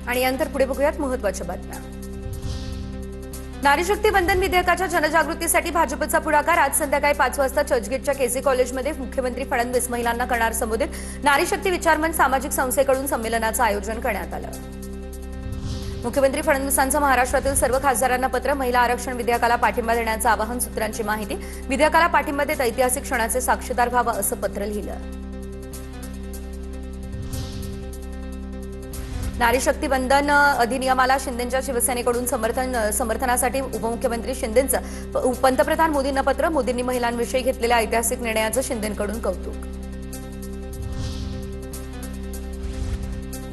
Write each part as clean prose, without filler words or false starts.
आणि यानंतर पुढे बघूयात महत्त्वाच्या बातम्या। नारी शक्ती वंदन विधेयकाच्या जनजागृतीसाठी भाजपचा पुढाकार। आज संध्याकाळी 5 वाजता चर्चगेटच्या केसी कॉलेजमध्ये मुख्यमंत्री फडणवीस महिलांना करणार संबोधित। नारी शक्ती विचारमंच सामाजिक संस्थेकडून संमेलनाचं आयोजन करण्यात आलं। मुख्यमंत्री फडणवीसांचं महाराष्ट्रातील सर्व खासदारांना पत्र। महिला आरक्षण विधेयकाला पाठिंबा देण्याचं आवाहन। सूत्रांची माहिती, विधेयकाला पाठिंबा देत ऐतिहासिक क्षणाचे साक्षीदार व्हावं असं पत्र लिहिलं। नारी शक्ती वंदन अधिनियमाला शिंदेंच्या शिवसेनेकडून समर्थनासाठी उपमुख्यमंत्री शिंदेंचं पंतप्रधान मोदींना पत्र। मोदींनी महिलांविषयी घेतलेल्या ऐतिहासिक निर्णयाचं शिंदेंकडून कौतुक।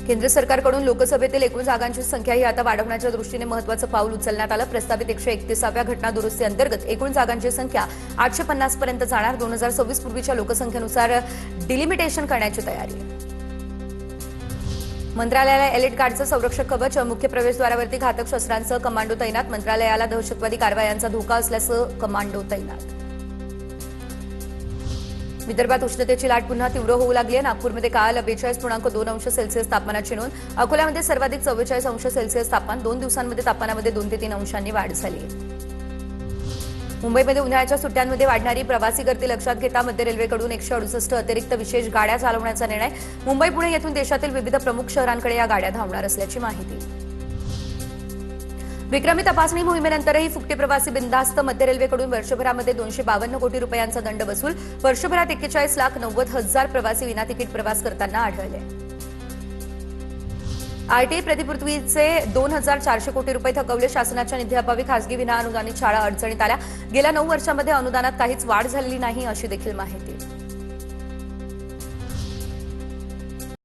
केंद्र सरकारकडून लोकसभेतील एकूण जागांची संख्याही आता वाढवण्याच्या दृष्टीने महत्त्वाचं पाऊल उचलण्यात आलं। प्रस्तावित 131व्या घटना दुरुस्ती अंतर्गत एकूण जागांची संख्या 850 पर्यंत जाणार। 2024 पूर्वीच्या लोकसंख्येनुसार डिलिमिटेशन करण्याची तयारी। मंत्रालयाला एलिट गार्डचं संरक्षक कवच। मुख्य प्रवेशद्वारावरती घातक शस्त्रांसह कमांडो तैनात। मंत्रालयाला दहशतवादी कारवायांचा धोका असल्याचं कमांडो तैनात। विदर्भात उष्णतेची लाट पुन्हा तीव्र होऊ लागली आहे। नागपूरमध्ये काल 42.2 अंश सेल्सिअस तापमानाची नोंद। अकोल्यामध्ये सर्वाधिक 44 अंश सेल्सिअस तापमान। 2 दिवसांमध्ये तापमानामध्ये 2 ते 3 अंशांनी वाढ झाली। मुंबईमध्ये उन्हाळ्याच्या सुट्ट्यांमध्ये वाढणारी प्रवासी गर्दी लक्षात घेता मध्य रेल्वेकडून 168 अतिरिक्त विशेष गाड्या चालवण्याचा निर्णय। मुंबई पुणे येथून देशातील विविध प्रमुख शहरांकडे या गाड्या धावणार असल्याची माहिती। विक्रमी तपासणी मोहिमेनंतरही फुकटे प्रवासी बिनधास्त। मध्य रेल्वेकडून वर्षभरामध्ये 252 कोटी रुपयांचा दंड वसूल। वर्षभरात 41,90,000 प्रवासी विना तिकीट प्रवास करताना आढळले। आरटीई प्रतिपूर्तीचे 2,400 कोटी रुपये थकवले। शासनाच्या निधीअभावी खासगी विना अनुदानित शाळा अडचणीत आल्या। गेल्या 9 वर्षांमध्ये अनुदानात काहीच वाढ झालेली नाही अशी देखील माहिती।